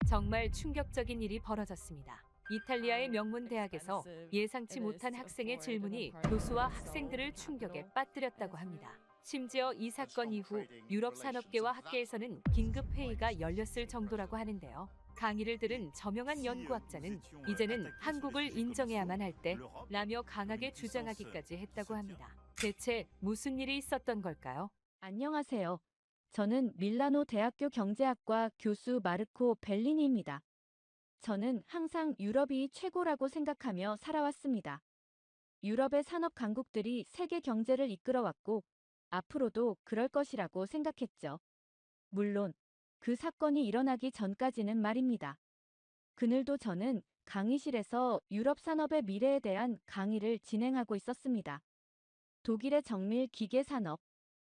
정말 충격적인 일이 벌어졌습니다. 이탈리아의 명문 대학에서 예상치 못한 학생의 질문이 교수와 학생들을 충격에 빠뜨렸다고 합니다. 심지어 이 사건 이후 유럽 산업계와 학계에서는 긴급 회의가 열렸을 정도라고 하는데요. 강의를 들은 저명한 연구학자는 이제는 한국을 인정해야만 할 때라며 강하게 주장하기까지 했다고 합니다. 대체 무슨 일이 있었던 걸까요? 안녕하세요. 저는 밀라노 대학교 경제학과 교수 마르코 벨리니입니다. 저는 항상 유럽이 최고라고 생각하며 살아왔습니다. 유럽의 산업 강국들이 세계 경제를 이끌어왔고 앞으로도 그럴 것이라고 생각했죠. 물론 그 사건이 일어나기 전까지는 말입니다. 그늘도 저는 강의실에서 유럽 산업의 미래에 대한 강의를 진행하고 있었습니다. 독일의 정밀 기계 산업,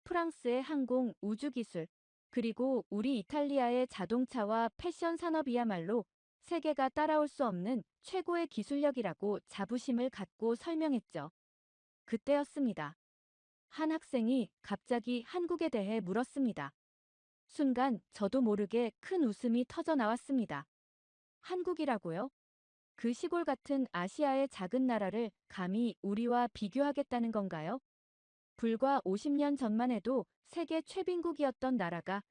프랑스의 항공 우주 기술, 그리고 우리 이탈리아의 자동차와 패션 산업이야말로 세계가 따라올 수 없는 최고의 기술력이라고 자부심을 갖고 설명했죠. 그때였습니다. 한 학생이 갑자기 한국에 대해 물었습니다. 순간 저도 모르게 큰 웃음이 터져 나왔습니다. 한국이라고요? 그 시골 같은 아시아의 작은 나라를 감히 우리와 비교하겠다는 건가요? 불과 50년 전만 해도 세계 최빈국이었던 나라가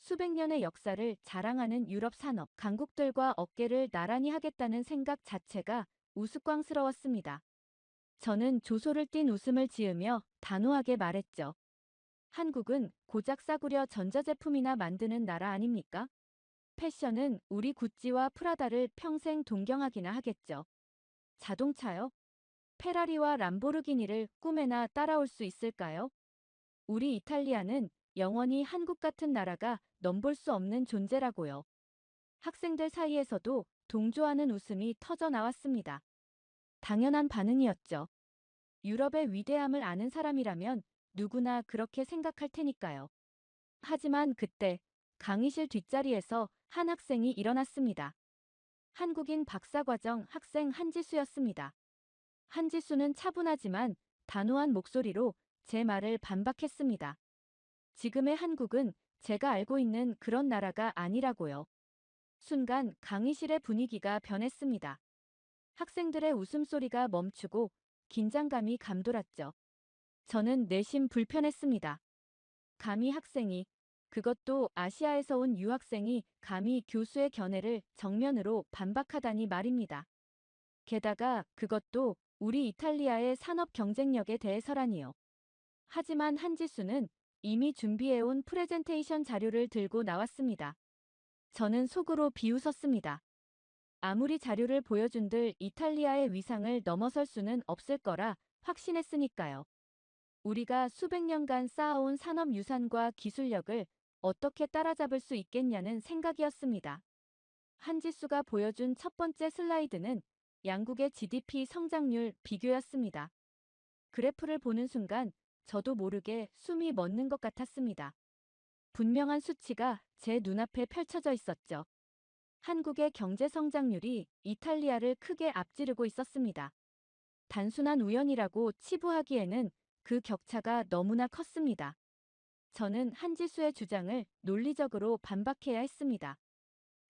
수백 년의 역사를 자랑하는 유럽 산업 강국들과 어깨를 나란히 하겠다는 생각 자체가 우스꽝스러웠습니다. 저는 조소를 띤 웃음을 지으며 단호하게 말했죠. 한국은 고작 싸구려 전자제품이나 만드는 나라 아닙니까? 패션은 우리 구찌와 프라다를 평생 동경하기나 하겠죠. 자동차요? 페라리와 람보르기니를 꿈에나 따라올 수 있을까요? 우리 이탈리아는 영원히 한국 같은 나라가 넘볼 수 없는 존재라고요. 학생들 사이에서도 동조하는 웃음이 터져 나왔습니다. 당연한 반응이었죠. 유럽의 위대함을 아는 사람이라면 누구나 그렇게 생각할 테니까요. 하지만 그때 강의실 뒷자리에서 한 학생이 일어났습니다. 한국인 박사과정 학생 한지수였습니다. 한지수는 차분하지만 단호한 목소리로 제 말을 반박했습니다. 지금의 한국은 제가 알고 있는 그런 나라가 아니라고요. 순간 강의실의 분위기가 변했습니다. 학생들의 웃음소리가 멈추고 긴장감이 감돌았죠. 저는 내심 불편했습니다. 감히 학생이, 그것도 아시아에서 온 유학생이 감히 교수의 견해를 정면으로 반박하다니 말입니다. 게다가 그것도 우리 이탈리아의 산업 경쟁력에 대해서라니요. 하지만 한지수는 이미 준비해온 프레젠테이션 자료를 들고 나왔습니다. 저는 속으로 비웃었습니다. 아무리 자료를 보여준들 이탈리아의 위상을 넘어설 수는 없을 거라 확신했으니까요. 우리가 수백 년간 쌓아온 산업 유산과 기술력을 어떻게 따라잡을 수 있겠냐는 생각이었습니다. 한지수가 보여준 첫 번째 슬라이드는 양국의 GDP 성장률 비교였습니다. 그래프를 보는 순간 저도 모르게 숨이 멎는 것 같았습니다. 분명한 수치가 제 눈앞에 펼쳐져 있었죠. 한국의 경제 성장률이 이탈리아를 크게 앞지르고 있었습니다. 단순한 우연이라고 치부하기에는 그 격차가 너무나 컸습니다. 저는 한지수의 주장을 논리적으로 반박해야 했습니다.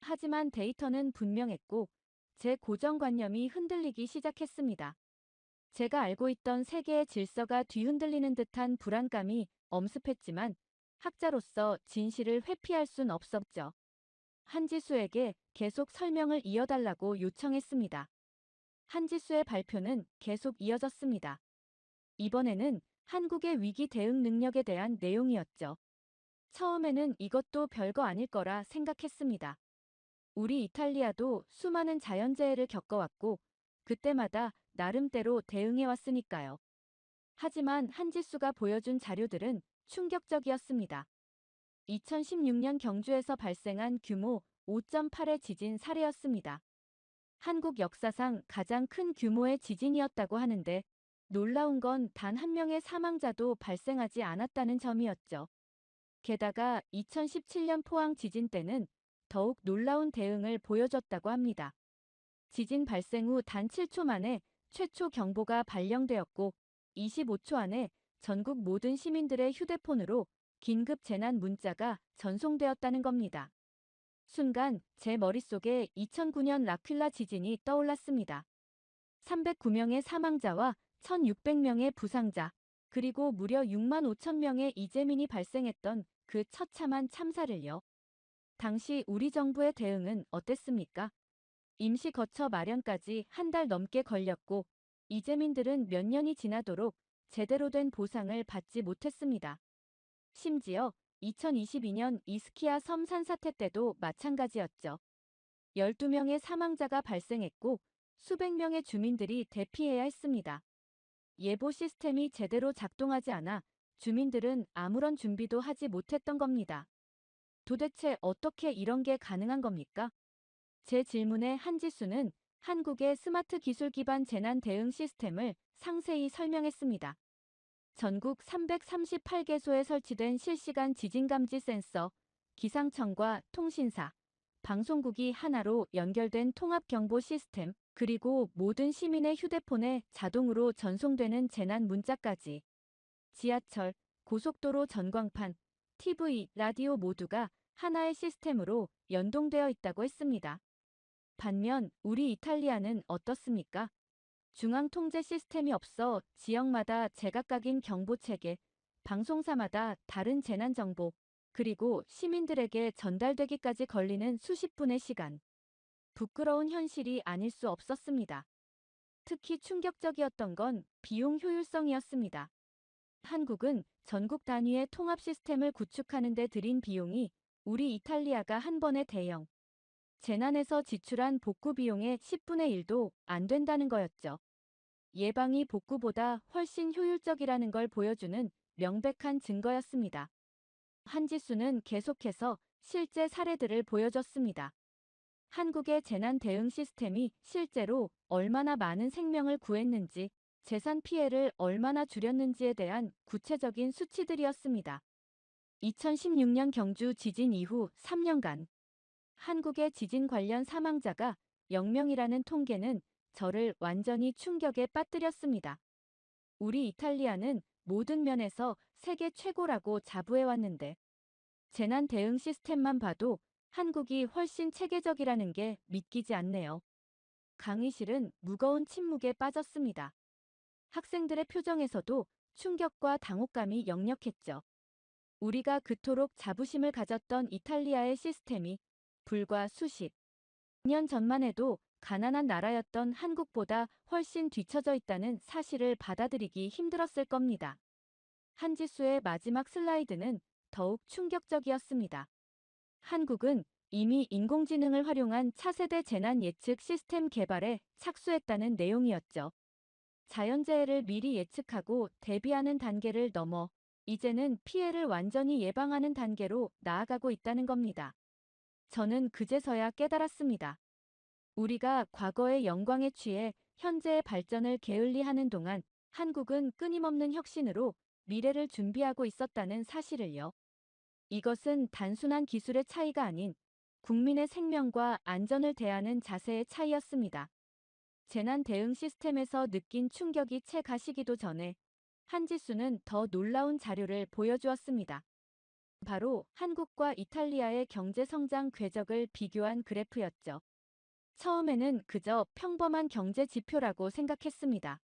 하지만 데이터는 분명했고 제 고정관념이 흔들리기 시작했습니다. 제가 알고 있던 세계의 질서가 뒤흔들리는 듯한 불안감이 엄습했지만 학자로서 진실을 회피할 순 없었죠. 한지수에게 계속 설명을 이어달라고 요청했습니다. 한지수의 발표는 계속 이어졌습니다. 이번에는 한국의 위기 대응 능력에 대한 내용이었죠. 처음에는 이것도 별거 아닐 거라 생각했습니다. 우리 이탈리아도 수많은 자연재해를 겪어왔고 그때마다 나름대로 대응해왔으니까요. 하지만 한지수가 보여준 자료들은 충격적이었습니다. 2016년 경주에서 발생한 규모 5.8의 지진 사례였습니다. 한국 역사상 가장 큰 규모의 지진이었다고 하는데 놀라운 건 단 한 명의 사망자도 발생하지 않았다는 점이었죠. 게다가 2017년 포항 지진 때는 더욱 놀라운 대응을 보여줬다고 합니다. 지진 발생 후 단 7초 만에 최초 경보가 발령되었고 25초 안에 전국 모든 시민들의 휴대폰으로 긴급 재난 문자가 전송되었다는 겁니다. 순간 제 머릿속에 2009년 라퀼라 지진이 떠올랐습니다. 309명의 사망자와 1,600명의 부상자, 그리고 무려 6만 5천 명의 이재민이 발생했던 그 처참한 참사를요. 당시 우리 정부의 대응은 어땠습니까? 임시 거처 마련까지 한 달 넘게 걸렸고, 이재민들은 몇 년이 지나도록 제대로 된 보상을 받지 못했습니다. 심지어 2022년 이스키아 섬 산사태 때도 마찬가지였죠. 12명의 사망자가 발생했고 수백 명의 주민들이 대피해야 했습니다. 예보 시스템이 제대로 작동하지 않아 주민들은 아무런 준비도 하지 못했던 겁니다. 도대체 어떻게 이런 게 가능한 겁니까? 제 질문에 한지수는 한국의 스마트 기술 기반 재난 대응 시스템을 상세히 설명했습니다. 전국 338개소에 설치된 실시간 지진 감지 센서, 기상청과 통신사, 방송국이 하나로 연결된 통합 경보 시스템, 그리고 모든 시민의 휴대폰에 자동으로 전송되는 재난 문자까지. 지하철, 고속도로 전광판, TV, 라디오 모두가 하나의 시스템으로 연동되어 있다고 했습니다. 반면 우리 이탈리아는 어떻습니까? 중앙 통제 시스템이 없어 지역마다 제각각인 경보 체계, 방송사마다 다른 재난 정보, 그리고 시민들에게 전달되기까지 걸리는 수십 분의 시간. 부끄러운 현실이 아닐 수 없었습니다. 특히 충격적이었던 건 비용 효율성이었습니다. 한국은 전국 단위의 통합 시스템을 구축하는 데 들인 비용이 우리 이탈리아가 한 번의 대형 재난에서 지출한 복구 비용의 10분의 1도 안 된다는 거였죠. 예방이 복구보다 훨씬 효율적이라는 걸 보여주는 명백한 증거였습니다. 한지수는 계속해서 실제 사례들을 보여줬습니다. 한국의 재난 대응 시스템이 실제로 얼마나 많은 생명을 구했는지, 재산 피해를 얼마나 줄였는지에 대한 구체적인 수치들이었습니다. 2016년 경주 지진 이후 3년간 한국의 지진 관련 사망자가 0명이라는 통계는 저를 완전히 충격에 빠뜨렸습니다. 우리 이탈리아는 모든 면에서 세계 최고라고 자부해왔는데 재난 대응 시스템만 봐도 한국이 훨씬 체계적이라는 게 믿기지 않네요. 강의실은 무거운 침묵에 빠졌습니다. 학생들의 표정에서도 충격과 당혹감이 역력했죠. 우리가 그토록 자부심을 가졌던 이탈리아의 시스템이 불과 수십 년 전만 해도 가난한 나라였던 한국보다 훨씬 뒤처져 있다는 사실을 받아들이기 힘들었을 겁니다. 한지수의 마지막 슬라이드는 더욱 충격적이었습니다. 한국은 이미 인공지능을 활용한 차세대 재난 예측 시스템 개발에 착수했다는 내용이었죠. 자연재해를 미리 예측하고 대비하는 단계를 넘어 이제는 피해를 완전히 예방하는 단계로 나아가고 있다는 겁니다. 저는 그제서야 깨달았습니다. 우리가 과거의 영광에 취해 현재의 발전을 게을리하는 동안 한국은 끊임없는 혁신으로 미래를 준비하고 있었다는 사실을요. 이것은 단순한 기술의 차이가 아닌 국민의 생명과 안전을 대하는 자세의 차이였습니다. 재난 대응 시스템에서 느낀 충격이 채 가시기도 전에 한지수는 더 놀라운 자료를 보여주었습니다. 바로 한국과 이탈리아의 경제 성장 궤적을 비교한 그래프였죠. 처음에는 그저 평범한 경제 지표라고 생각했습니다.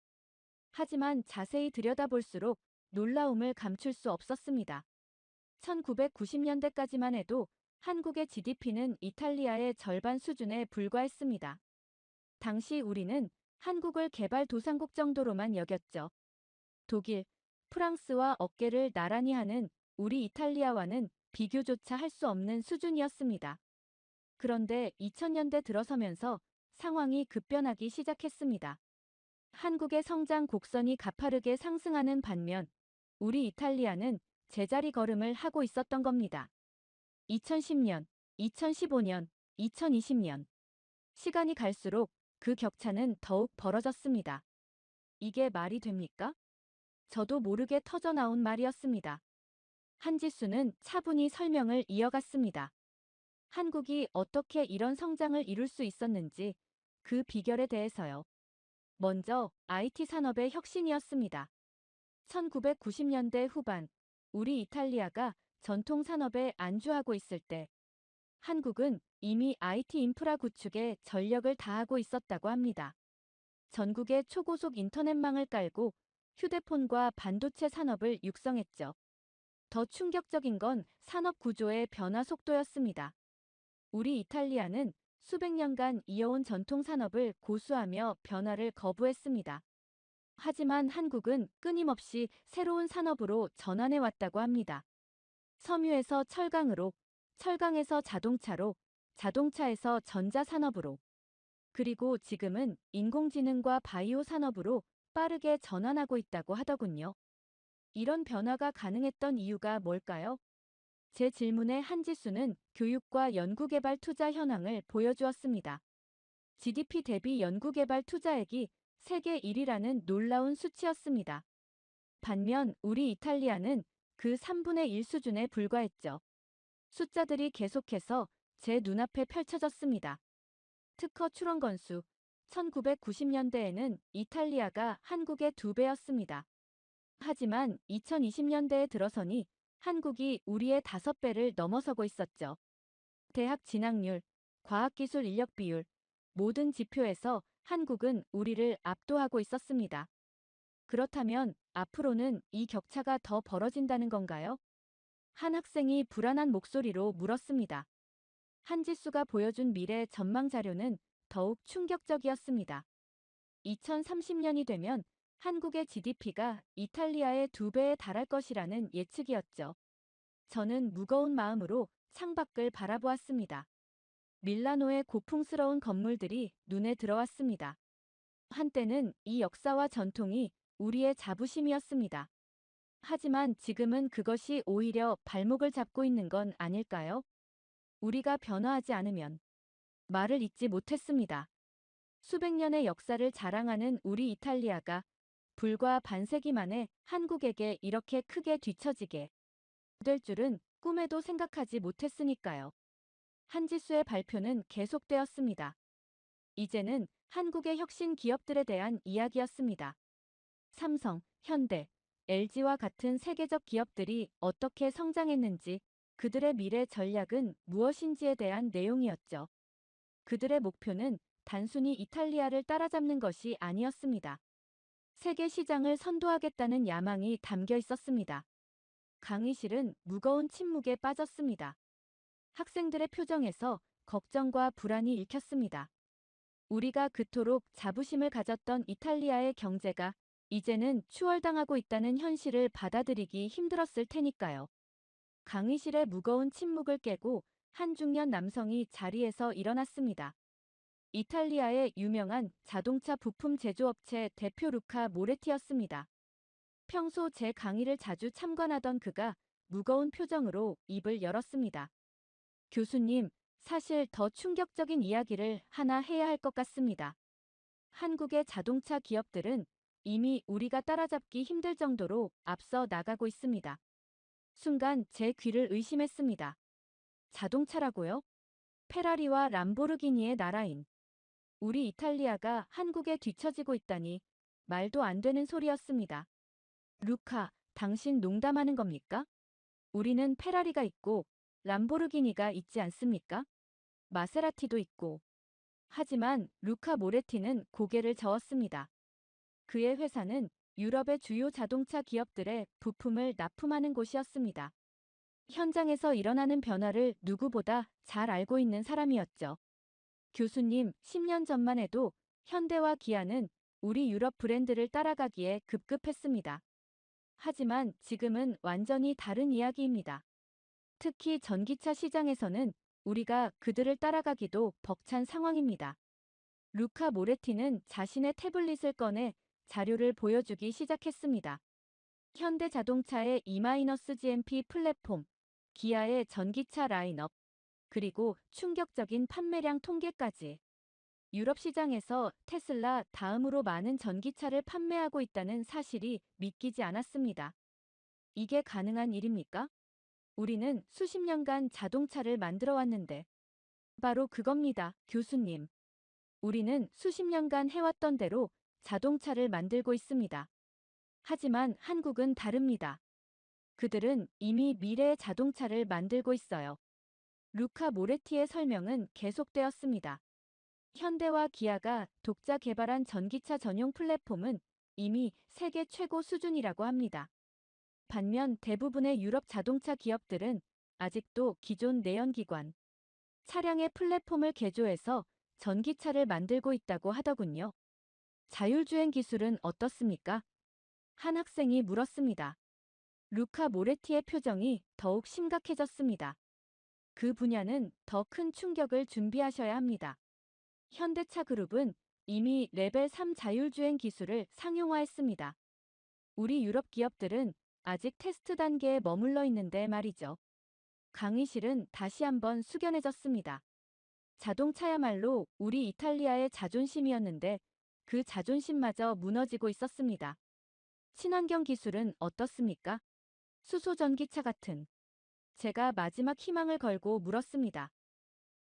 하지만 자세히 들여다볼수록 놀라움을 감출 수 없었습니다. 1990년대까지만 해도 한국의 GDP는 이탈리아의 절반 수준에 불과했습니다. 당시 우리는 한국을 개발도상국 정도로만 여겼죠. 독일, 프랑스와 어깨를 나란히 하는 우리 이탈리아와는 비교조차 할 수 없는 수준이었습니다. 그런데 2000년대 들어서면서 상황이 급변하기 시작했습니다. 한국의 성장 곡선이 가파르게 상승하는 반면 우리 이탈리아는 제자리 걸음을 하고 있었던 겁니다. 2010년, 2015년, 2020년. 시간이 갈수록 그 격차는 더욱 벌어졌습니다. 이게 말이 됩니까? 저도 모르게 터져나온 말이었습니다. 한지수는 차분히 설명을 이어갔습니다. 한국이 어떻게 이런 성장을 이룰 수 있었는지 그 비결에 대해서요. 먼저 IT 산업의 혁신이었습니다. 1990년대 후반 우리 이탈리아가 전통 산업에 안주하고 있을 때 한국은 이미 IT 인프라 구축에 전력을 다하고 있었다고 합니다. 전국에 초고속 인터넷망을 깔고 휴대폰과 반도체 산업을 육성했죠. 더 충격적인 건 산업 구조의 변화 속도였습니다. 우리 이탈리아는 수백 년간 이어온 전통 산업을 고수하며 변화를 거부했습니다. 하지만 한국은 끊임없이 새로운 산업으로 전환해 왔다고 합니다. 섬유에서 철강으로, 철강에서 자동차로, 자동차에서 전자산업으로, 그리고 지금은 인공지능과 바이오 산업으로 빠르게 전환하고 있다고 하더군요. 이런 변화가 가능했던 이유가 뭘까요? 제 질문의 한 지수는 교육과 연구개발 투자 현황을 보여주었습니다. GDP 대비 연구개발 투자액이 세계 1위라는 놀라운 수치였습니다. 반면 우리 이탈리아는 그 3분의 1 수준에 불과했죠. 숫자들이 계속해서 제 눈앞에 펼쳐졌습니다. 특허 출원 건수 1990년대에는 이탈리아가 한국의 2배였습니다. 하지만 2020년대에 들어서니 한국이 우리의 5배를 넘어서고 있었죠. 대학 진학률, 과학기술 인력 비율, 모든 지표에서 한국은 우리를 압도하고 있었습니다. 그렇다면 앞으로는 이 격차가 더 벌어진다는 건가요? 한 학생이 불안한 목소리로 물었습니다. 한지수가 보여준 미래 전망 자료는 더욱 충격적이었습니다. 2030년이 되면 한국의 GDP가 이탈리아의 2배에 달할 것이라는 예측이었죠. 저는 무거운 마음으로 창밖을 바라보았습니다. 밀라노의 고풍스러운 건물들이 눈에 들어왔습니다. 한때는 이 역사와 전통이 우리의 자부심이었습니다. 하지만 지금은 그것이 오히려 발목을 잡고 있는 건 아닐까요? 우리가 변화하지 않으면 말을 잇지 못했습니다. 수백 년의 역사를 자랑하는 우리 이탈리아가 불과 반세기 만에 한국에게 이렇게 크게 뒤처지게 될 줄은 꿈에도 생각하지 못했으니까요. 한지수의 발표는 계속되었습니다. 이제는 한국의 혁신 기업들에 대한 이야기였습니다. 삼성, 현대, LG와 같은 세계적 기업들이 어떻게 성장했는지, 그들의 미래 전략은 무엇인지에 대한 내용이었죠. 그들의 목표는 단순히 이탈리아를 따라잡는 것이 아니었습니다. 세계 시장을 선도하겠다는 야망이 담겨 있었습니다. 강의실은 무거운 침묵에 빠졌습니다. 학생들의 표정에서 걱정과 불안이 읽혔습니다. 우리가 그토록 자부심을 가졌던 이탈리아의 경제가 이제는 추월당하고 있다는 현실을 받아들이기 힘들었을 테니까요. 강의실의 무거운 침묵을 깨고 한 중년 남성이 자리에서 일어났습니다. 이탈리아의 유명한 자동차 부품 제조업체 대표 루카 모레티였습니다. 평소 제 강의를 자주 참관하던 그가 무거운 표정으로 입을 열었습니다. 교수님, 사실 더 충격적인 이야기를 하나 해야 할 것 같습니다. 한국의 자동차 기업들은 이미 우리가 따라잡기 힘들 정도로 앞서 나가고 있습니다. 순간 제 귀를 의심했습니다. 자동차라고요? 페라리와 람보르기니의 나라인 우리 이탈리아가 한국에 뒤처지고 있다니 말도 안 되는 소리였습니다. 루카, 당신 농담하는 겁니까? 우리는 페라리가 있고 람보르기니가 있지 않습니까? 마세라티도 있고. 하지만 루카 모레티는 고개를 저었습니다. 그의 회사는 유럽의 주요 자동차 기업들의 부품을 납품하는 곳이었습니다. 현장에서 일어나는 변화를 누구보다 잘 알고 있는 사람이었죠. 교수님, 10년 전만 해도 현대와 기아는 우리 유럽 브랜드를 따라가기에 급급했습니다. 하지만 지금은 완전히 다른 이야기입니다. 특히 전기차 시장에서는 우리가 그들을 따라가기도 벅찬 상황입니다. 루카 모레티는 자신의 태블릿을 꺼내 자료를 보여주기 시작했습니다. 현대 자동차의 E-GMP 플랫폼, 기아의 전기차 라인업, 그리고 충격적인 판매량 통계까지. 유럽 시장에서 테슬라 다음으로 많은 전기차를 판매하고 있다는 사실이 믿기지 않았습니다. 이게 가능한 일입니까? 우리는 수십 년간 자동차를 만들어 왔는데. 바로 그겁니다, 교수님. 우리는 수십 년간 해왔던 대로 자동차를 만들고 있습니다. 하지만 한국은 다릅니다. 그들은 이미 미래의 자동차를 만들고 있어요. 루카 모레티의 설명은 계속되었습니다. 현대와 기아가 독자 개발한 전기차 전용 플랫폼은 이미 세계 최고 수준이라고 합니다. 반면 대부분의 유럽 자동차 기업들은 아직도 기존 내연기관 차량의 플랫폼을 개조해서 전기차를 만들고 있다고 하더군요. 자율주행 기술은 어떻습니까? 한 학생이 물었습니다. 루카 모레티의 표정이 더욱 심각해졌습니다. 그 분야는 더 큰 충격을 준비하셔야 합니다. 현대차 그룹은 이미 레벨 3 자율주행 기술을 상용화했습니다. 우리 유럽 기업들은 아직 테스트 단계에 머물러 있는데 말이죠. 강의실은 다시 한번 숙연해졌습니다. 자동차야말로 우리 이탈리아의 자존심이었는데 그 자존심마저 무너지고 있었습니다. 친환경 기술은 어떻습니까? 수소 전기차 같은. 제가 마지막 희망을 걸고 물었습니다.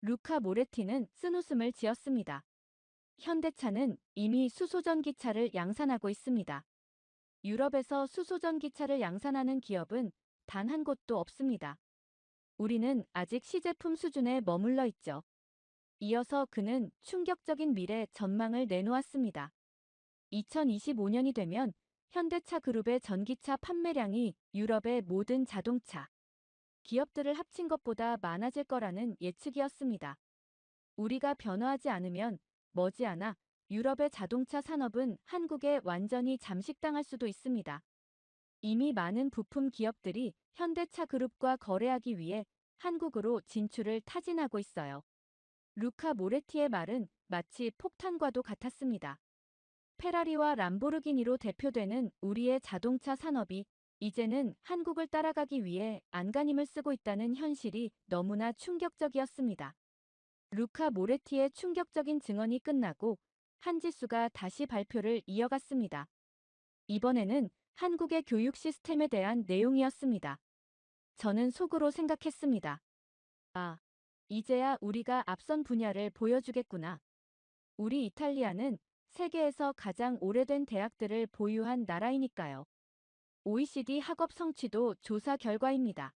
루카 모레티는 쓴웃음을 지었습니다. 현대차는 이미 수소 전기차를 양산하고 있습니다. 유럽에서 수소 전기차를 양산하는 기업은 단 한 곳도 없습니다. 우리는 아직 시제품 수준에 머물러 있죠. 이어서 그는 충격적인 미래 전망을 내놓았습니다. 2025년이 되면 현대차 그룹의 전기차 판매량이 유럽의 모든 자동차 기업들을 합친 것보다 많아질 거라는 예측이었습니다. 우리가 변화하지 않으면 머지않아 유럽의 자동차 산업은 한국에 완전히 잠식당할 수도 있습니다. 이미 많은 부품 기업들이 현대차 그룹과 거래하기 위해 한국으로 진출을 타진하고 있어요. 루카 모레티의 말은 마치 폭탄과도 같았습니다. 페라리와 람보르기니로 대표되는 우리의 자동차 산업이 이제는 한국을 따라가기 위해 안간힘을 쓰고 있다는 현실이 너무나 충격적이었습니다. 루카 모레티의 충격적인 증언이 끝나고 한지수가 다시 발표를 이어갔습니다. 이번에는 한국의 교육 시스템에 대한 내용이었습니다. 저는 속으로 생각했습니다. 아, 이제야 우리가 앞선 분야를 보여주겠구나. 우리 이탈리아는 세계에서 가장 오래된 대학들을 보유한 나라이니까요. OECD 학업 성취도 조사 결과입니다.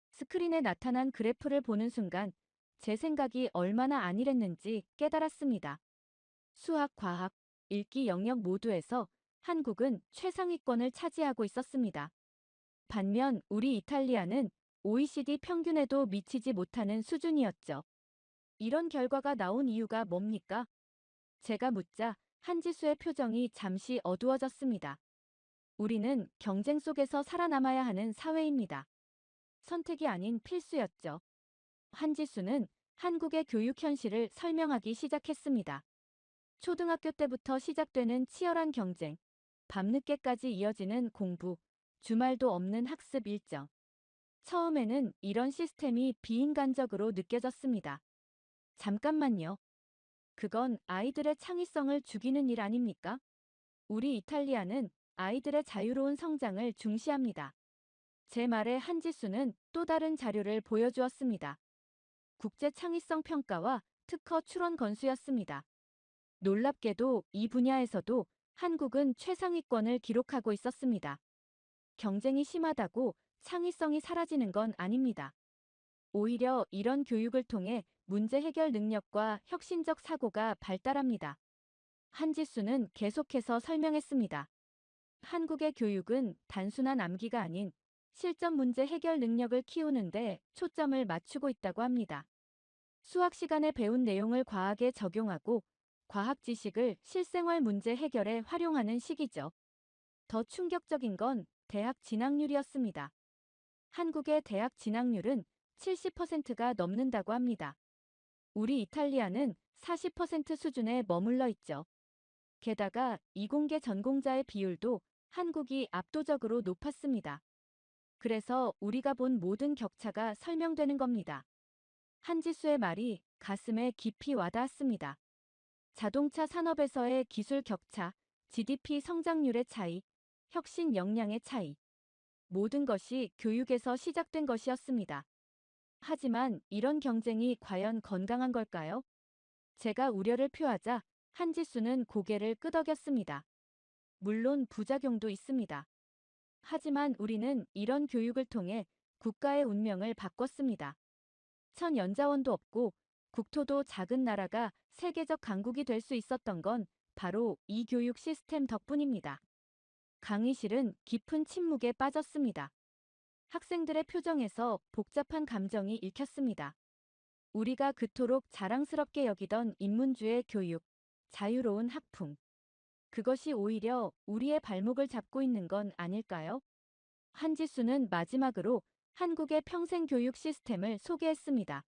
스크린에 나타난 그래프를 보는 순간 제 생각이 얼마나 안일했는지 깨달았습니다. 수학, 과학, 읽기 영역 모두에서 한국은 최상위권을 차지하고 있었습니다. 반면 우리 이탈리아는 OECD 평균에도 미치지 못하는 수준이었죠. 이런 결과가 나온 이유가 뭡니까? 제가 묻자 한지수의 표정이 잠시 어두워졌습니다. 우리는 경쟁 속에서 살아남아야 하는 사회입니다. 선택이 아닌 필수였죠. 한지수는 한국의 교육 현실을 설명하기 시작했습니다. 초등학교 때부터 시작되는 치열한 경쟁, 밤늦게까지 이어지는 공부, 주말도 없는 학습 일정. 처음에는 이런 시스템이 비인간적으로 느껴졌습니다. 잠깐만요. 그건 아이들의 창의성을 죽이는 일 아닙니까? 우리 이탈리아는 아이들의 자유로운 성장을 중시합니다. 제 말에 한지수는 또 다른 자료를 보여주었습니다. 국제 창의성 평가와 특허 출원 건수였습니다. 놀랍게도 이 분야에서도 한국은 최상위권을 기록하고 있었습니다. 경쟁이 심하다고 창의성이 사라지는 건 아닙니다. 오히려 이런 교육을 통해 문제 해결 능력과 혁신적 사고가 발달합니다. 한지수는 계속해서 설명했습니다. 한국의 교육은 단순한 암기가 아닌 실전 문제 해결 능력을 키우는데 초점을 맞추고 있다고 합니다. 수학 시간에 배운 내용을 과학에 적용하고 과학 지식을 실생활 문제 해결에 활용하는 시기죠. 더 충격적인 건 대학 진학률이었습니다. 한국의 대학 진학률은 70%가 넘는다고 합니다. 우리 이탈리아는 40% 수준에 머물러 있죠. 게다가 이공계 전공자의 비율도 한국이 압도적으로 높았습니다. 그래서 우리가 본 모든 격차가 설명되는 겁니다. 한지수의 말이 가슴에 깊이 와닿았습니다. 자동차 산업에서의 기술 격차, GDP 성장률의 차이, 혁신 역량의 차이. 모든 것이 교육에서 시작된 것이었습니다. 하지만 이런 경쟁이 과연 건강한 걸까요? 제가 우려를 표하자 한지수는 고개를 끄덕였습니다. 물론 부작용도 있습니다. 하지만 우리는 이런 교육을 통해 국가의 운명을 바꿨습니다. 천연자원도 없고 국토도 작은 나라가 세계적 강국이 될 수 있었던 건 바로 이 교육 시스템 덕분입니다. 강의실은 깊은 침묵에 빠졌습니다. 학생들의 표정에서 복잡한 감정이 읽혔습니다. 우리가 그토록 자랑스럽게 여기던 인문주의 교육, 자유로운 학풍. 그것이 오히려 우리의 발목을 잡고 있는 건 아닐까요? 한지수는 마지막으로 한국의 평생 교육 시스템을 소개했습니다.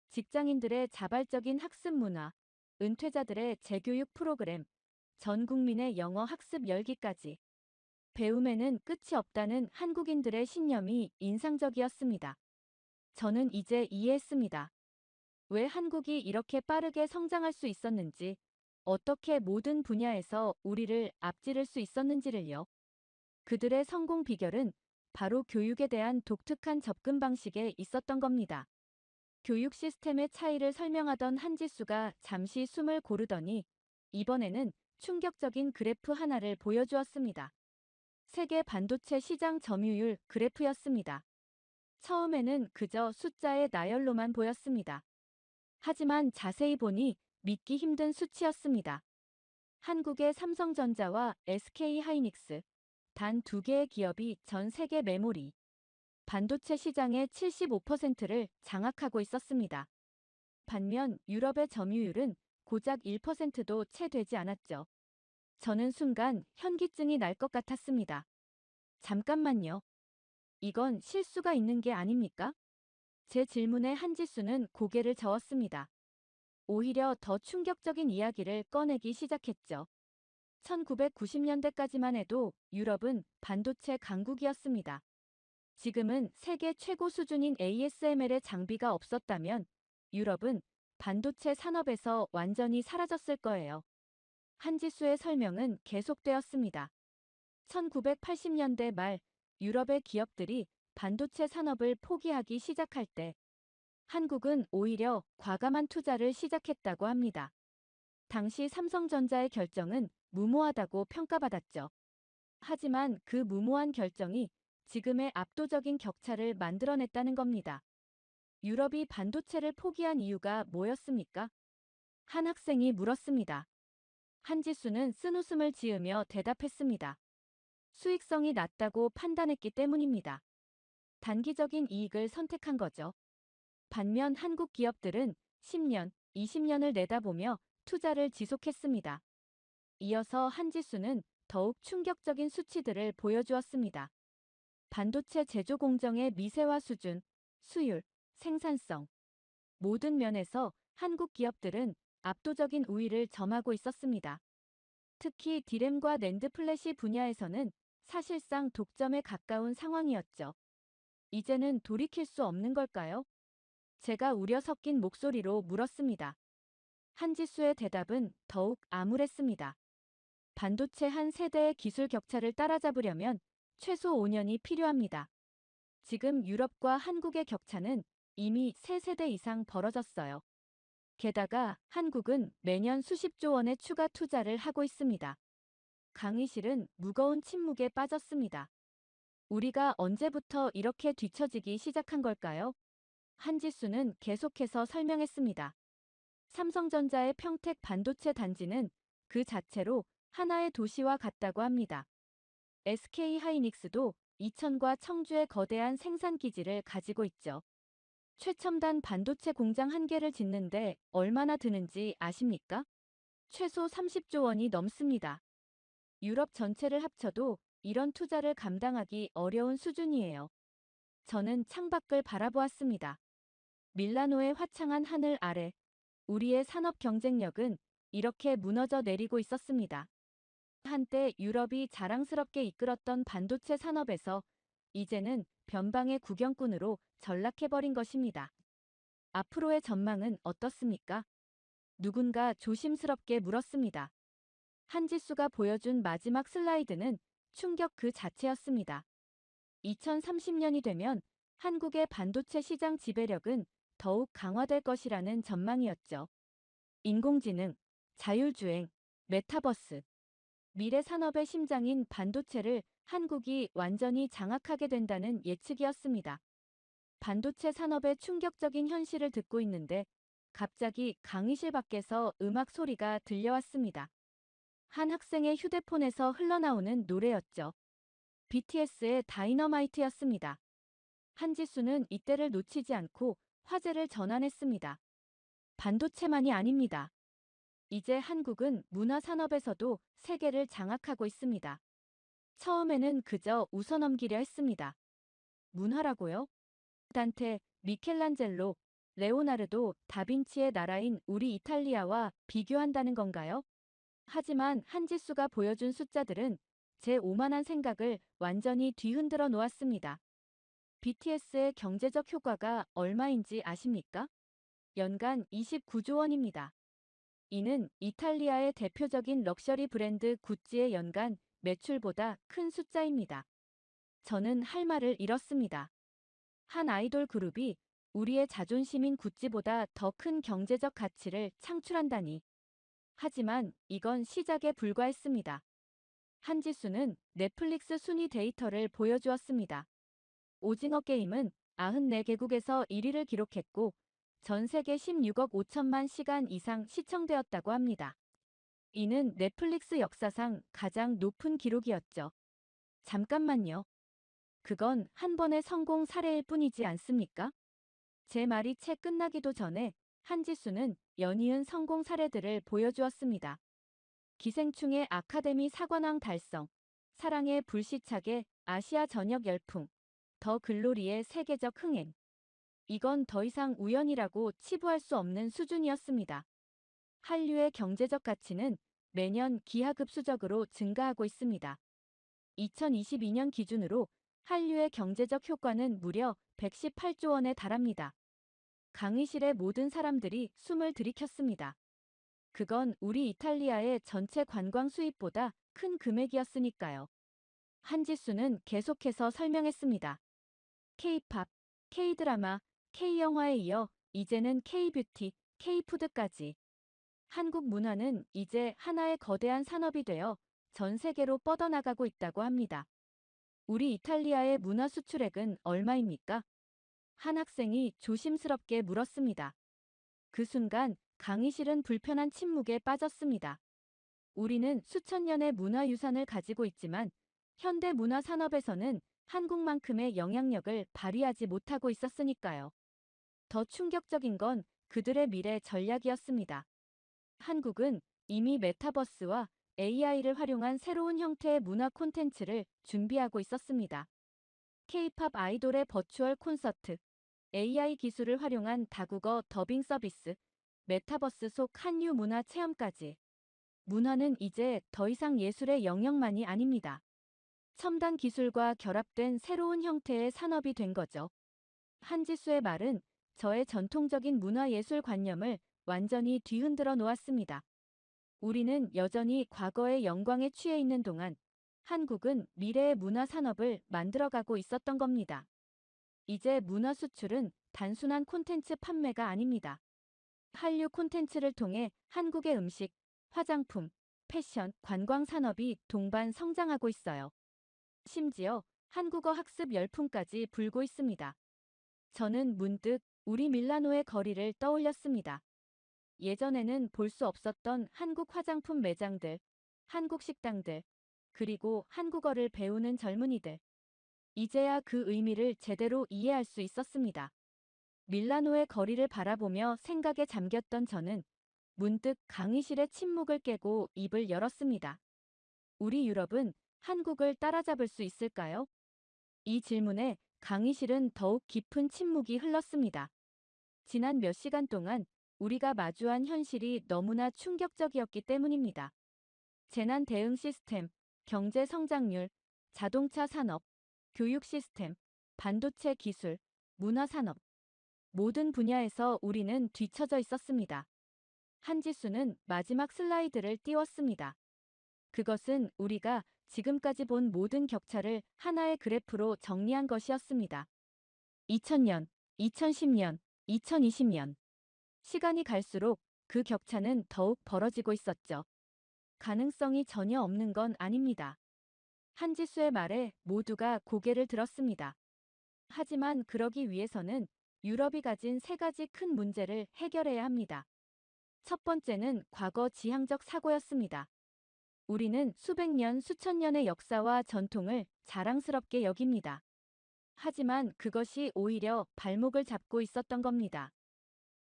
직장인들의 자발적인 학습 문화, 은퇴자들의 재교육 프로그램, 전 국민의 영어 학습 열기까지. 배움에는 끝이 없다는 한국인들의 신념이 인상적이었습니다. 저는 이제 이해했습니다. 왜 한국이 이렇게 빠르게 성장할 수 있었는지, 어떻게 모든 분야에서 우리를 앞지를 수 있었는지를요. 그들의 성공 비결은 바로 교육에 대한 독특한 접근 방식에 있었던 겁니다. 교육 시스템의 차이를 설명하던 한지수가 잠시 숨을 고르더니 이번에는 충격적인 그래프 하나를 보여주었습니다. 세계 반도체 시장 점유율 그래프였습니다. 처음에는 그저 숫자의 나열로만 보였습니다. 하지만 자세히 보니 믿기 힘든 수치였습니다. 한국의 삼성전자와 SK하이닉스, 단 두 개의 기업이 전 세계 메모리, 반도체 시장의 75%를 장악하고 있었습니다. 반면 유럽의 점유율은 고작 1%도 채 되지 않았죠. 저는 순간 현기증이 날 것 같았습니다. 잠깐만요. 이건 실수가 있는 게 아닙니까? 제 질문에 한지수는 고개를 저었습니다. 오히려 더 충격적인 이야기를 꺼내기 시작했죠. 1990년대까지만 해도 유럽은 반도체 강국이었습니다. 지금은 세계 최고 수준인 ASML의 장비가 없었다면 유럽은 반도체 산업에서 완전히 사라졌을 거예요. 한지수의 설명은 계속되었습니다. 1980년대 말 유럽의 기업들이 반도체 산업을 포기하기 시작할 때 한국은 오히려 과감한 투자를 시작했다고 합니다. 당시 삼성전자의 결정은 무모하다고 평가받았죠. 하지만 그 무모한 결정이 지금의 압도적인 격차를 만들어냈다는 겁니다. 유럽이 반도체를 포기한 이유가 뭐였습니까? 한 학생이 물었습니다. 한지수는 쓴웃음을 지으며 대답했습니다. 수익성이 낮다고 판단했기 때문입니다. 단기적인 이익을 선택한 거죠. 반면 한국 기업들은 10년, 20년을 내다보며 투자를 지속했습니다. 이어서 한지수는 더욱 충격적인 수치들을 보여주었습니다. 반도체 제조 공정의 미세화 수준, 수율, 생산성. 모든 면에서 한국 기업들은 압도적인 우위를 점하고 있었습니다. 특히 디램과 낸드 플래시 분야에서는 사실상 독점에 가까운 상황이었죠. 이제는 돌이킬 수 없는 걸까요? 제가 우려 섞인 목소리로 물었습니다. 한지수의 대답은 더욱 암울했습니다. 반도체 한 세대의 기술 격차를 따라잡으려면 최소 5년이 필요합니다. 지금 유럽과 한국의 격차는 이미 3세대 이상 벌어졌어요. 게다가 한국은 매년 수십조 원의 추가 투자를 하고 있습니다. 강의실은 무거운 침묵에 빠졌습니다. 우리가 언제부터 이렇게 뒤처지기 시작한 걸까요? 한지수는 계속해서 설명했습니다. 삼성전자의 평택 반도체 단지는 그 자체로 하나의 도시와 같다고 합니다. SK하이닉스도 이천과 청주의 거대한 생산 기지를 가지고 있죠. 최첨단 반도체 공장 한 개를 짓는데 얼마나 드는지 아십니까? 최소 30조 원이 넘습니다. 유럽 전체를 합쳐도 이런 투자를 감당하기 어려운 수준이에요. 저는 창밖을 바라보았습니다. 밀라노의 화창한 하늘 아래 우리의 산업 경쟁력은 이렇게 무너져 내리고 있었습니다. 한때 유럽이 자랑스럽게 이끌었던 반도체 산업에서 이제는 변방의 구경꾼으로 전락해버린 것입니다. 앞으로의 전망은 어떻습니까? 누군가 조심스럽게 물었습니다. 한지수가 보여준 마지막 슬라이드는 충격 그 자체였습니다. 2030년이 되면 한국의 반도체 시장 지배력은 더욱 강화될 것이라는 전망이었죠. 인공지능, 자율주행, 메타버스, 미래 산업의 심장인 반도체를 한국이 완전히 장악하게 된다는 예측이었습니다. 반도체 산업의 충격적인 현실을 듣고 있는데 갑자기 강의실 밖에서 음악 소리가 들려왔습니다. 한 학생의 휴대폰에서 흘러나오는 노래였죠. BTS의 다이너마이트였습니다. 한지수는 이때를 놓치지 않고 화제를 전환했습니다. 반도체만이 아닙니다. 이제 한국은 문화 산업에서도 세계를 장악하고 있습니다. 처음에는 그저 웃어넘기려 했습니다. 문화라고요? 단테, 미켈란젤로, 레오나르도, 다빈치의 나라인 우리 이탈리아와 비교한다는 건가요? 하지만 한지수가 보여준 숫자들은 제 오만한 생각을 완전히 뒤흔들어 놓았습니다. BTS의 경제적 효과가 얼마인지 아십니까? 연간 29조 원입니다. 이는 이탈리아의 대표적인 럭셔리 브랜드 구찌의 연간 매출보다 큰 숫자입니다. 저는 할 말을 잃었습니다. 한 아이돌 그룹이 우리의 자존심인 구찌보다 더 큰 경제적 가치를 창출한다니. 하지만 이건 시작에 불과했습니다. 한지수는 넷플릭스 순위 데이터를 보여주었습니다. 오징어 게임은 94개국에서 1위를 기록했고 전 세계 16억 5천만 시간 이상 시청되었다고 합니다. 이는 넷플릭스 역사상 가장 높은 기록이었죠. 잠깐만요. 그건 한 번의 성공 사례일 뿐이지 않습니까? 제 말이 채 끝나기도 전에 한지수는 연이은 성공 사례들을 보여주었습니다. 기생충의 아카데미 사관왕 달성, 사랑의 불시착의 아시아 전역 열풍, 더 글로리의 세계적 흥행. 이건 더 이상 우연이라고 치부할 수 없는 수준이었습니다. 한류의 경제적 가치는 매년 기하급수적으로 증가하고 있습니다. 2022년 기준으로 한류의 경제적 효과는 무려 118조 원에 달합니다. 강의실의 모든 사람들이 숨을 들이켰습니다. 그건 우리 이탈리아의 전체 관광 수입보다 큰 금액이었으니까요. 한지수는 계속해서 설명했습니다. K-팝, K-드라마, K-영화에 이어 이제는 K-뷰티, K-푸드까지. 한국 문화는 이제 하나의 거대한 산업이 되어 전 세계로 뻗어나가고 있다고 합니다. 우리 이탈리아의 문화 수출액은 얼마입니까? 한 학생이 조심스럽게 물었습니다. 그 순간 강의실은 불편한 침묵에 빠졌습니다. 우리는 수천 년의 문화유산을 가지고 있지만 현대 문화 산업에서는 한국만큼의 영향력을 발휘하지 못하고 있었으니까요. 더 충격적인 건 그들의 미래 전략이었습니다. 한국은 이미 메타버스와 AI를 활용한 새로운 형태의 문화 콘텐츠를 준비하고 있었습니다. K-팝 아이돌의 버추얼 콘서트, AI 기술을 활용한 다국어 더빙 서비스, 메타버스 속 한류 문화 체험까지. 문화는 이제 더 이상 예술의 영역만이 아닙니다. 첨단 기술과 결합된 새로운 형태의 산업이 된 거죠. 한지수의 말은 저의 전통적인 문화예술 관념을 완전히 뒤흔들어 놓았습니다. 우리는 여전히 과거의 영광에 취해 있는 동안 한국은 미래의 문화 산업을 만들어가고 있었던 겁니다. 이제 문화 수출은 단순한 콘텐츠 판매가 아닙니다. 한류 콘텐츠를 통해 한국의 음식, 화장품, 패션, 관광 산업이 동반 성장하고 있어요. 심지어 한국어 학습 열풍까지 불고 있습니다. 저는 문득 우리 밀라노의 거리를 떠올렸습니다. 예전에는 볼 수 없었던 한국 화장품 매장들, 한국 식당들, 그리고 한국어를 배우는 젊은이들. 이제야 그 의미를 제대로 이해할 수 있었습니다. 밀라노의 거리를 바라보며 생각에 잠겼던 저는 문득 강의실의 침묵을 깨고 입을 열었습니다. 우리 유럽은 한국을 따라잡을 수 있을까요? 이 질문에 강의실은 더욱 깊은 침묵이 흘렀습니다. 지난 몇 시간 동안 우리가 마주한 현실이 너무나 충격적이었기 때문입니다. 재난 대응 시스템, 경제 성장률, 자동차 산업, 교육 시스템, 반도체 기술, 문화 산업. 모든 분야에서 우리는 뒤처져 있었습니다. 한지수는 마지막 슬라이드를 띄웠습니다. 그것은 우리가 지금까지 본 모든 격차를 하나의 그래프로 정리한 것이었습니다. 2000년, 2010년, 2020년. 시간이 갈수록 그 격차는 더욱 벌어지고 있었죠. 가능성이 전혀 없는 건 아닙니다. 한지수의 말에 모두가 고개를 들었습니다. 하지만 그러기 위해서는 유럽이 가진 세 가지 큰 문제를 해결해야 합니다. 첫 번째는 과거 지향적 사고였습니다. 우리는 수백 년, 수천 년의 역사와 전통을 자랑스럽게 여깁니다. 하지만 그것이 오히려 발목을 잡고 있었던 겁니다.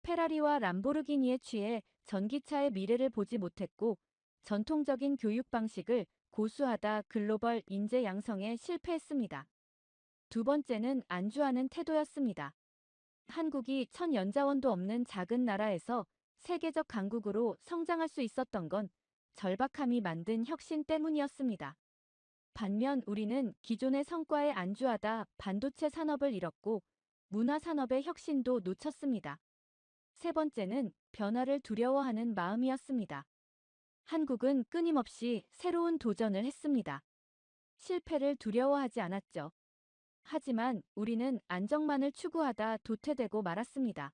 페라리와 람보르기니에 취해 전기차의 미래를 보지 못했고, 전통적인 교육 방식을 고수하다 글로벌 인재 양성에 실패했습니다. 두 번째는 안주하는 태도였습니다. 한국이 천연자원도 없는 작은 나라에서 세계적 강국으로 성장할 수 있었던 건 절박함이 만든 혁신 때문이었습니다. 반면 우리는 기존의 성과에 안주하다 반도체 산업을 잃었고 문화 산업의 혁신도 놓쳤습니다. 세 번째는 변화를 두려워하는 마음이었습니다. 한국은 끊임없이 새로운 도전을 했습니다. 실패를 두려워하지 않았죠. 하지만 우리는 안정만을 추구하다 도태되고 말았습니다.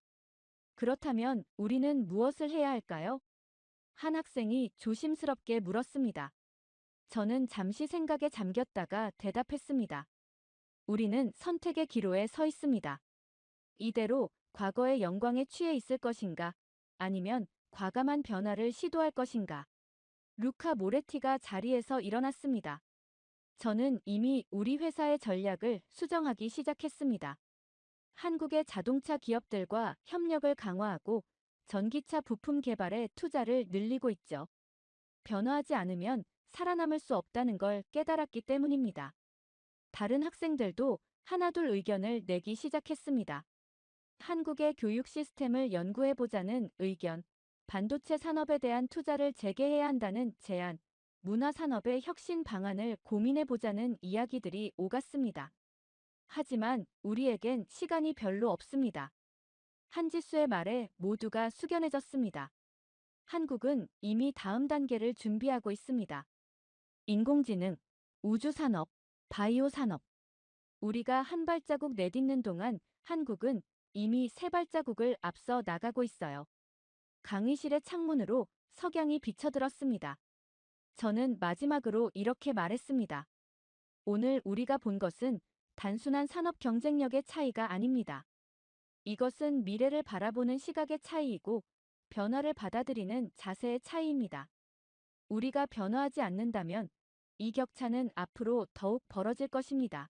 그렇다면 우리는 무엇을 해야 할까요? 한 학생이 조심스럽게 물었습니다. 저는 잠시 생각에 잠겼다가 대답했습니다. 우리는 선택의 기로에 서 있습니다. 이대로 과거의 영광에 취해 있을 것인가, 아니면 과감한 변화를 시도할 것인가. 루카 모레티가 자리에서 일어났습니다. 저는 이미 우리 회사의 전략을 수정하기 시작했습니다. 한국의 자동차 기업들과 협력을 강화하고 전기차 부품 개발에 투자를 늘리고 있죠. 변화하지 않으면 살아남을 수 없다는 걸 깨달았기 때문입니다. 다른 학생들도 하나둘 의견을 내기 시작했습니다. 한국의 교육 시스템을 연구해보자는 의견, 반도체 산업에 대한 투자를 재개해야 한다는 제안, 문화산업의 혁신 방안을 고민해보자는 이야기들이 오갔습니다. 하지만 우리에겐 시간이 별로 없습니다. 한지수의 말에 모두가 숙연해졌습니다. 한국은 이미 다음 단계를 준비하고 있습니다. 인공지능, 우주산업, 바이오 산업. 우리가 한 발자국 내딛는 동안 한국은 이미 세 발자국을 앞서 나가고 있어요. 강의실의 창문으로 석양이 비쳐들었습니다. 저는 마지막으로 이렇게 말했습니다. 오늘 우리가 본 것은 단순한 산업 경쟁력의 차이가 아닙니다. 이것은 미래를 바라보는 시각의 차이이고 변화를 받아들이는 자세의 차이입니다. 우리가 변화하지 않는다면 이 격차는 앞으로 더욱 벌어질 것입니다.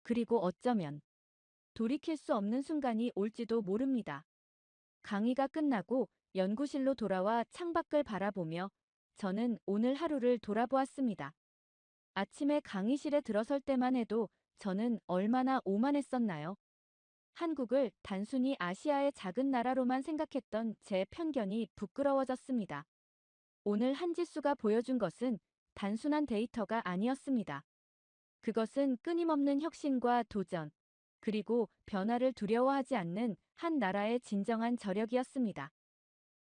그리고 어쩌면 돌이킬 수 없는 순간이 올지도 모릅니다. 강의가 끝나고 연구실로 돌아와 창밖을 바라보며 저는 오늘 하루를 돌아보았습니다. 아침에 강의실에 들어설 때만 해도 저는 얼마나 오만했었나요? 한국을 단순히 아시아의 작은 나라로만 생각했던 제 편견이 부끄러워졌습니다. 오늘 한지수가 보여준 것은 단순한 데이터가 아니었습니다. 그것은 끊임없는 혁신과 도전, 그리고 변화를 두려워하지 않는 한 나라의 진정한 저력이었습니다.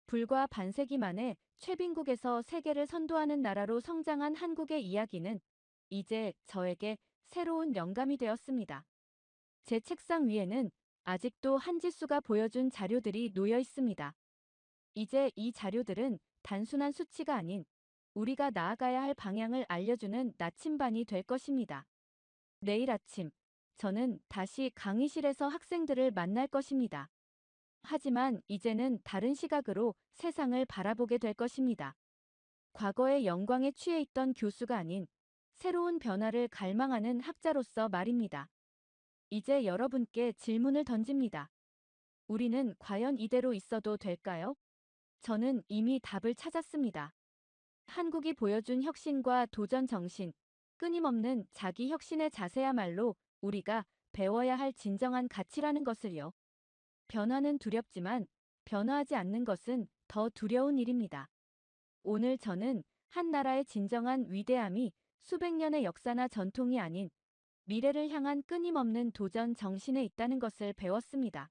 불과 반세기 만에 최빈국에서 세계를 선도하는 나라로 성장한 한국의 이야기는 이제 저에게 새로운 영감이 되었습니다. 제 책상 위에는 아직도 한지수가 보여준 자료들이 놓여 있습니다. 이제 이 자료들은 단순한 수치가 아닌 우리가 나아가야 할 방향을 알려주는 나침반이 될 것입니다. 내일 아침, 저는 다시 강의실에서 학생들을 만날 것입니다. 하지만 이제는 다른 시각으로 세상을 바라보게 될 것입니다. 과거의 영광에 취해 있던 교수가 아닌 새로운 변화를 갈망하는 학자로서 말입니다. 이제 여러분께 질문을 던집니다. 우리는 과연 이대로 있어도 될까요? 저는 이미 답을 찾았습니다. 한국이 보여준 혁신과 도전 정신, 끊임없는 자기 혁신의 자세야말로 우리가 배워야 할 진정한 가치라는 것을요. 변화는 두렵지만 변화하지 않는 것은 더 두려운 일입니다. 오늘 저는 한 나라의 진정한 위대함이 수백 년의 역사나 전통이 아닌 미래를 향한 끊임없는 도전 정신에 있다는 것을 배웠습니다.